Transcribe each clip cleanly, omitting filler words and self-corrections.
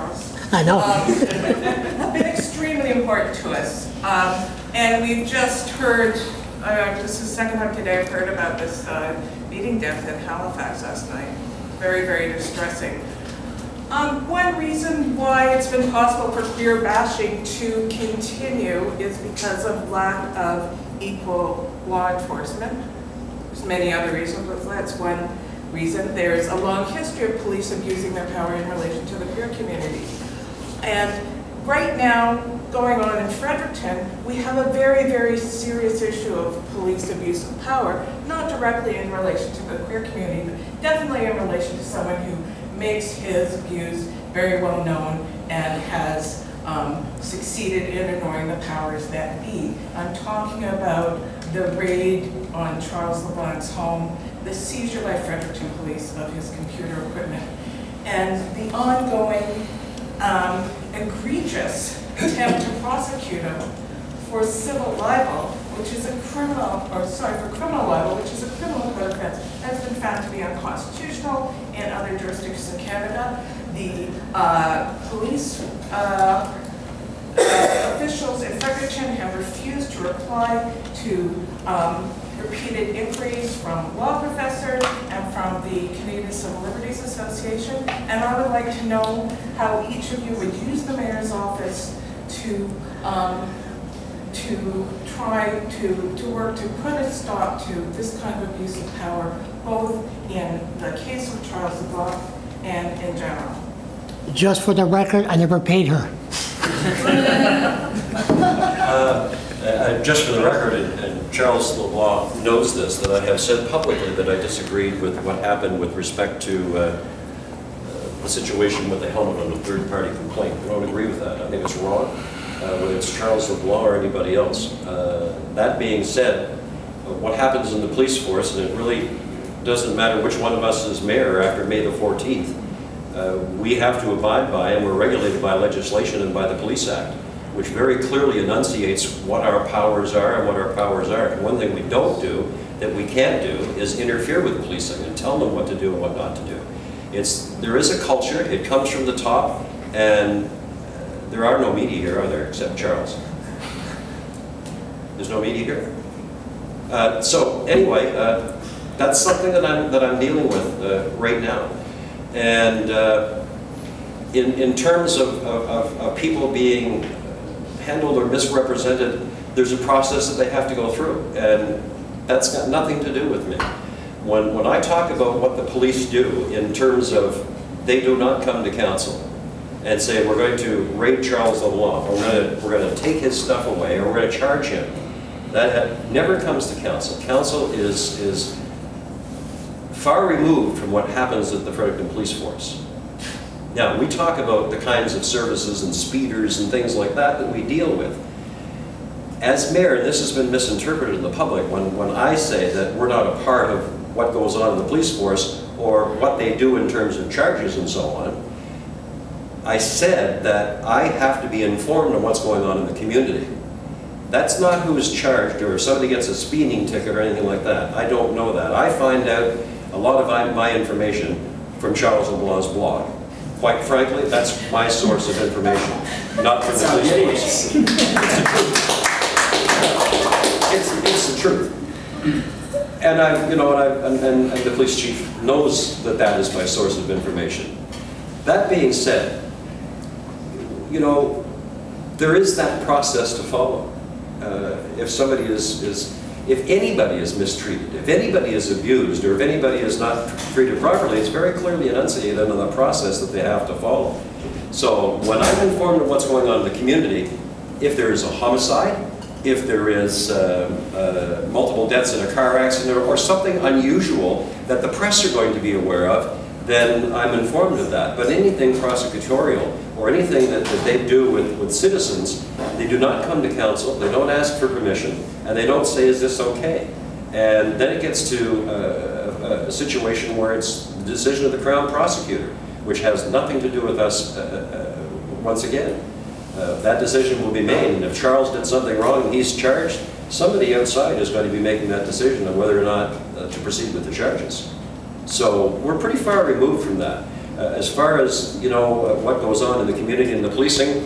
Charles. I know. Have been extremely important to us. And we've just heard, this is the second time today I've heard about this meeting death in Halifax last night. Very, very distressing. One reason why it's been possible for queer bashing to continue is because of lack of equal law enforcement. There's many other reasons, but that's one reason. There's a long history of police abusing their power in relation to the queer community. And right now, going on in Fredericton, we have a very, very serious issue of police abuse of power, not directly in relation to the queer community, but definitely in relation to someone who makes his views very well known and has succeeded in ignoring the powers that be. I'm talking about the raid on Charles LeBlanc's home, the seizure by Fredericton police of his computer equipment, and the ongoing egregious attempt to prosecute him for civil libel, which is a criminal, or sorry, for criminal libel, which is a criminal code offense that's been found to be unconstitutional in other jurisdictions in Canada. The police officials in Fredericton have refused to reply to repeated inquiries from law professors and from the Canadian Civil Liberties Association. And I would like to know how each of you would use the mayor's office to try to work to put a stop to this kind of abuse of power, both in the case of Charles LeBlanc and in general. Just for the record, I never paid her. Just for the record, and Charles LeBlanc knows this, that I have said publicly that I disagreed with what happened with respect to the situation with the helmet on a third-party complaint. I don't agree with that. I think it's wrong, whether it's Charles LeBlanc or anybody else. That being said, what happens in the police force, and it really doesn't matter which one of us is mayor after May the 14th, we have to abide by, and we're regulated by legislation and by the Police Act, which very clearly enunciates what our powers are and what our powers aren't. One thing we don't do, that we can't do, is interfere with policing and tell them what to do and what not to do. There is a culture, it comes from the top, and there are no media here, are there, except Charles? There's no media here? So anyway, that's something that I'm dealing with right now. And in terms of people being handled or misrepresented, there's a process that they have to go through, and that's got nothing to do with me. When I talk about what the police do in terms of they do not come to council and say we're going to raid Charles LeBlanc, or we're going to take his stuff away, or we're going to charge him, that never comes to council. Council is far removed from what happens at the Fredericton Police Force. Now, we talk about the kinds of services and speeders and things like that we deal with. As mayor, and this has been misinterpreted in the public, when I say that we're not a part of what goes on in the police force or what they do in terms of charges and so on, I said that I have to be informed on what's going on in the community. That's not who's charged, or if somebody gets a speeding ticket or anything like that. I don't know that. I find out a lot of my information from Charles LeBlanc's blog. Quite frankly, that's my source of information, not from the police force. It's the truth. And and the police chief knows that that is my source of information. That being said, there is that process to follow. If somebody if anybody is mistreated, if anybody is abused, or if anybody is not treated properly, it's very clearly enunciated in the process that they have to follow. So when I'm informed of what's going on in the community, if there is a homicide, if there is multiple deaths in a car accident, or something unusual that the press are going to be aware of, then I'm informed of that. But anything prosecutorial, or anything that they do with citizens, they do not come to council, they don't ask for permission, and they don't say, is this okay? And then it gets to a situation where it's the decision of the Crown Prosecutor, which has nothing to do with us once again. That decision will be made, and if Charles did something wrong and he's charged, somebody outside is going to be making that decision on whether or not to proceed with the charges. So we're pretty far removed from that. As far as, you know, what goes on in the community and the policing,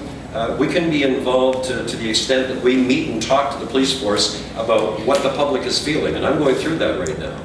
we can be involved to the extent that we meet and talk to the police force about what the public is feeling, and I'm going through that right now.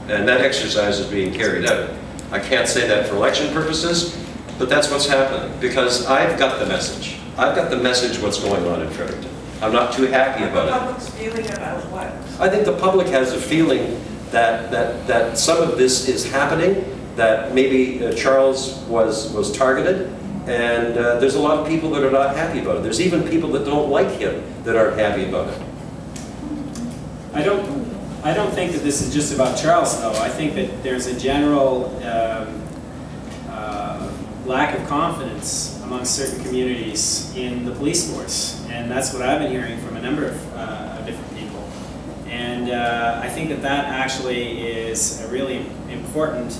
And that exercise is being carried out. I can't say that for election purposes, but that's what's happening, because I've got the message. I've got the message what's going on in Fredericton. I'm not too happy about it. The public's feeling about what? I think the public has a feeling that some of this is happening, that maybe Charles was targeted, and there's a lot of people that are not happy about it. There's even people that don't like him that aren't happy about it. I don't think that this is just about Charles, though. I think that there's a general lack of confidence among certain communities in the police force, and that's what I've been hearing from a number of different people. And I think that that actually is a really important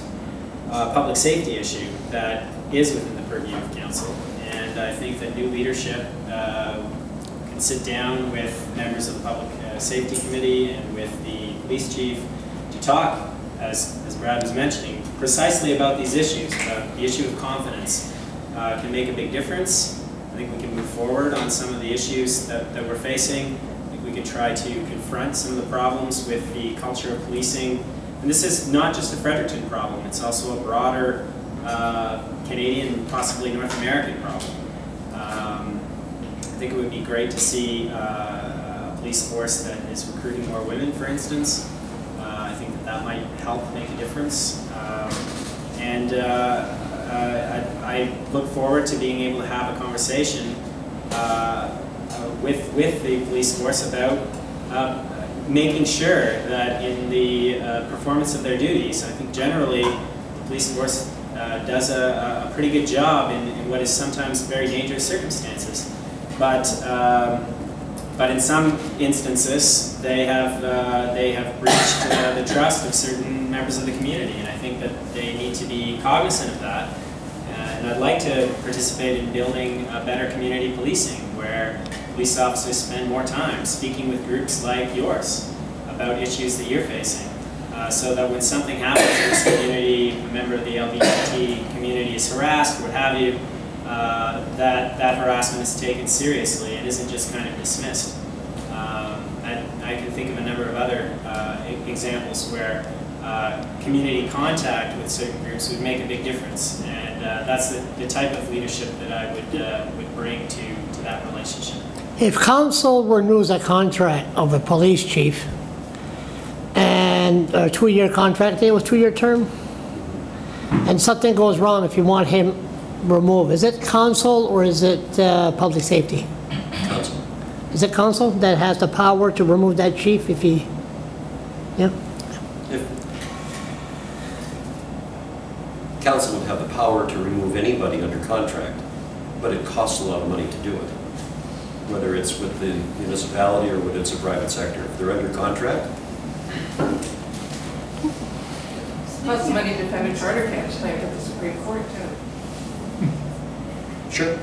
public safety issue that is within the purview of council. And I think that new leadership can sit down with members of the Public Safety Committee and with the police chief to talk, as Brad was mentioning, precisely about these issues, about the issue of confidence. Can make a big difference. I think we can move forward on some of the issues that we're facing. I think we could try to confront some of the problems with the culture of policing. And this is not just a Fredericton problem, it's also a broader Canadian, possibly North American problem. I think it would be great to see a police force that is recruiting more women, for instance. I think that might help make a difference. I look forward to being able to have a conversation with the police force about making sure that in the performance of their duties, I think generally the police force does a pretty good job in what is sometimes very dangerous circumstances. But in some instances, they have breached the trust of certain members of the community, and I think that they need to be cognizant of that. And I'd like to participate in building better community policing, where police officers spend more time speaking with groups like yours about issues that you're facing, so that when something happens in this community, a member of the LGBT community is harassed, what have you, that harassment is taken seriously and isn't just kind of dismissed. I can think of a number of other examples where community contact with certain groups would make a big difference, and that's the type of leadership that I would bring to that relationship. If council renews a contract of a police chief, and a 2-year contract, I think it was 2-year term, and something goes wrong if you want him removed, is it council or is it public safety? Council. Is it council that has the power to remove that chief if he, yeah? Council would have the power to remove anybody under contract, but it costs a lot of money to do it, whether it's with the municipality or whether it's a private sector. If they're under contract. Plus money to defend a charter can't claim at the Supreme Court too. Sure.